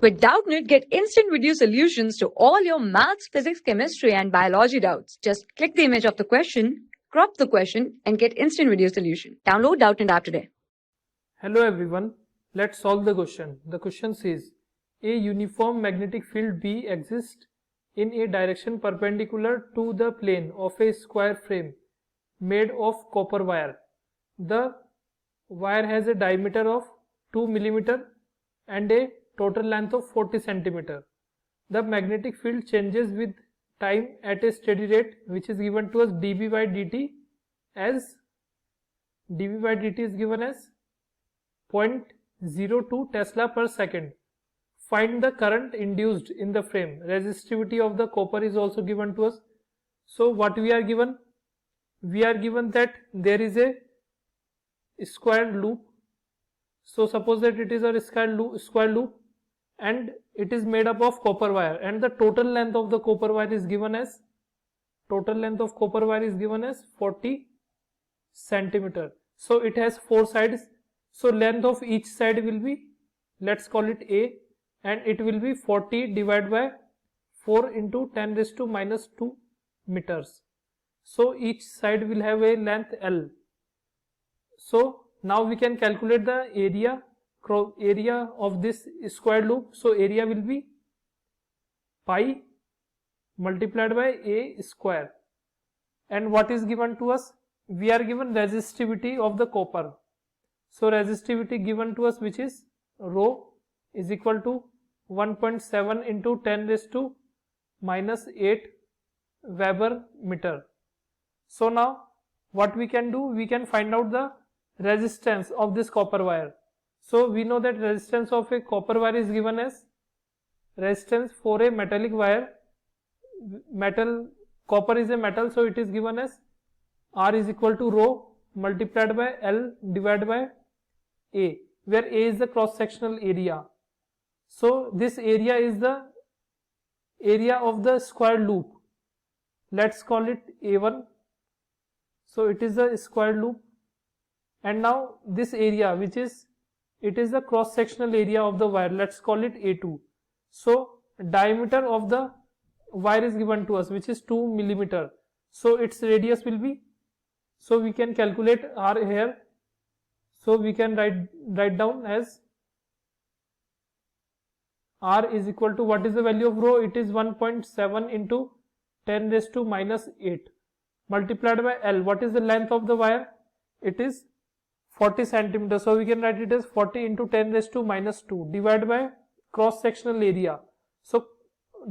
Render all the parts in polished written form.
With Doubtnut, get instant video solutions to all your maths, physics, chemistry, and biology doubts. Just click the image of the question, crop the question, and get instant video solution. Download Doubtnut app today. Hello everyone, let's solve the question. The question says, a uniform magnetic field B exists in a direction perpendicular to the plane of a square frame made of copper wire. The wire has a diameter of 2 mm and a total length of 40 cm. The magnetic field changes with time at a steady rate, which is given to us dB by dt as dB by dt is given as 0.02 Tesla per second. Find the current induced in the frame. Resistivity of the copper is also given to us. So what we are given? We are given that there is a square loop. So suppose that it is a square loop and it is made up of copper wire, and the total length of the copper wire is given as 40 centimeter. So it has 4 sides. So length of each side will be, let's call it A, and it will be 40 divided by 4 into 10 raised to minus 2 meters. So each side will have a length L. So now we can calculate the area of this square loop. So area will be pi multiplied by A square. And what is given to us? We are given resistivity of the copper. So resistivity given to us, which is rho, is equal to 1.7 into 10 raised to minus 8 Weber meter. So now what we can do? We can find out the resistance of this copper wire. So we know that resistance of a copper wire is given as resistance for a metallic wire. Copper is a metal, so it is given as R is equal to rho multiplied by L divided by A, where A is the cross sectional area. So this area is the area of the square loop. Let's call it A1. So it is a square loop, and now this area, it is the cross sectional area of the wire, let's call it A2. So diameter of the wire is given to us, which is 2 mm. So its radius will be, so we can calculate R here. So we can write down as R is equal to, what is the value of rho? It is 1.7 into 10 raised to minus 8 multiplied by L. What is the length of the wire? It is 40 centimeters. So we can write it as 40 into 10 raised to minus 2 divided by cross sectional area. So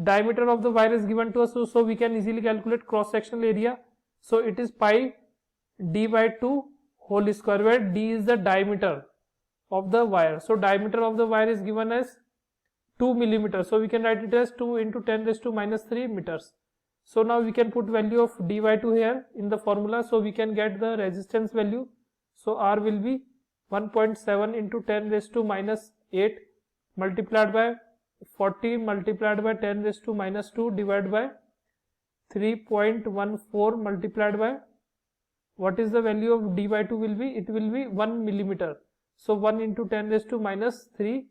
diameter of the wire is given to us, so we can easily calculate cross sectional area. So it is pi d by 2 whole square, where d is the diameter of the wire. So diameter of the wire is given as 2 mm. So we can write it as 2 into 10 raised to minus 3 meters. So now we can put value of d by 2 here in the formula, so we can get the resistance value. So R will be 1.7 into 10 raised to minus 8 multiplied by 40 multiplied by 10 raised to minus 2 divided by 3.14 multiplied by, what is the value of d by 2 will be? It will be 1 mm. So 1 into 10 raised to minus 3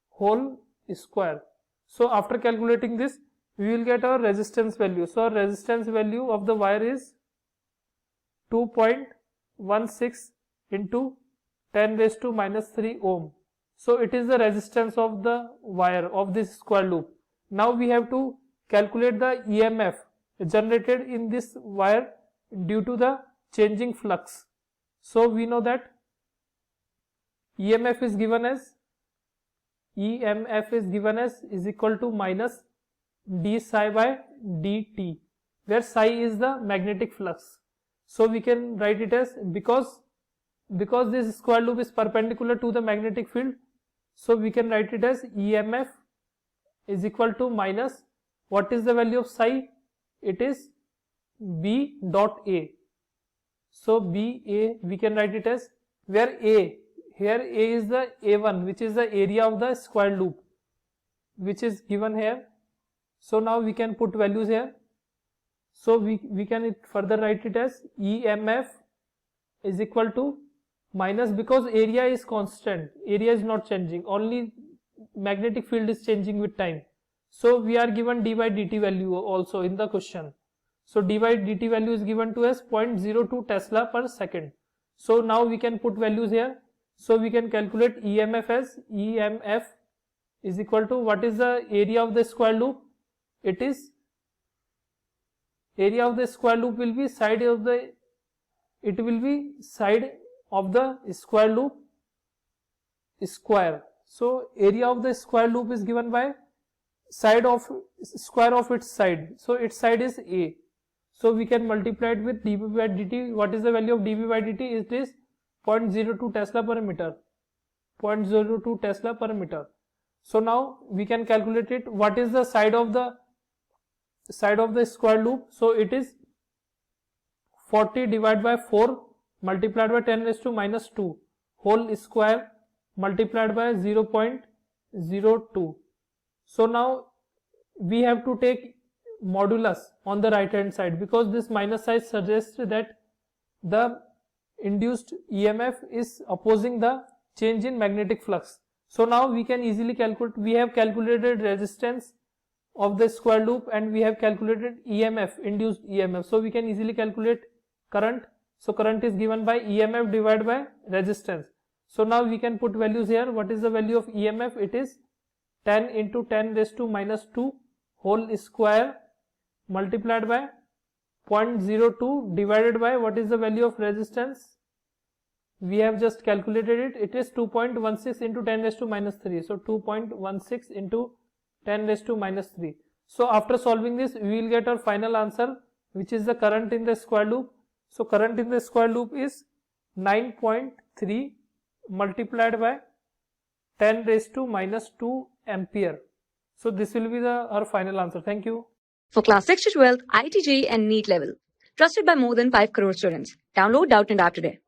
whole square. So after calculating this, we will get our resistance value. So our resistance value of the wire is 2.16 into 10 raised to minus 3 ohm. So it is the resistance of the wire of this square loop. Now we have to calculate the EMF generated in this wire due to the changing flux. So we know that EMF is given as is equal to minus d psi by dt, where psi is the magnetic flux. So we can write it as, because this square loop is perpendicular to the magnetic field, so we can write it as EMF is equal to minus, what is the value of psi? It is B dot A. So BA we can write it as, where A, here A is the A1, which is the area of the square loop, which is given here. So now we can put values here. So we can further write it as EMF is equal to minus, because area is constant, area is not changing, only magnetic field is changing with time. So we are given d by dt value also in the question. So d by dt value is given to us 0.02 Tesla per second. So now we can put values here. So we can calculate EMF as EMF is equal to, what is the area of the square loop? It is, area of the square loop will be side of the, it will be side of the square loop square. So area of the square loop is given by side of square of its side. So its side is A. So we can multiply it with dB by dt. What is the value of dB by dt? It is 0.02 Tesla per meter. 0.02 Tesla per meter. So now we can calculate it. What is the side of the square loop? So it is 40 divided by 4 multiplied by 10 raised to minus 2 whole square multiplied by 0.02. So now we have to take modulus on the right hand side, because this minus sign suggests that the induced EMF is opposing the change in magnetic flux. So now we can easily calculate, we have calculated resistance of the square loop and we have calculated EMF, induced EMF. So we can easily calculate current. So current is given by EMF divided by resistance. So now we can put values here. What is the value of EMF? It is 10 into 10 raised to minus 2 whole square multiplied by 0.02 divided by, what is the value of resistance? We have just calculated it. It is 2.16 into 10 raised to minus 3. So 2.16 into 10 raised to minus 3. So after solving this, we will get our final answer, which is the current in the square loop. So current in the square loop is 9.3 multiplied by 10 raised to minus 2 ampere. So this will be our final answer. Thank you. For class 6 to 12, IIT JEE and NEET level. Trusted by more than 5 crore students. Download Doubtnut App today.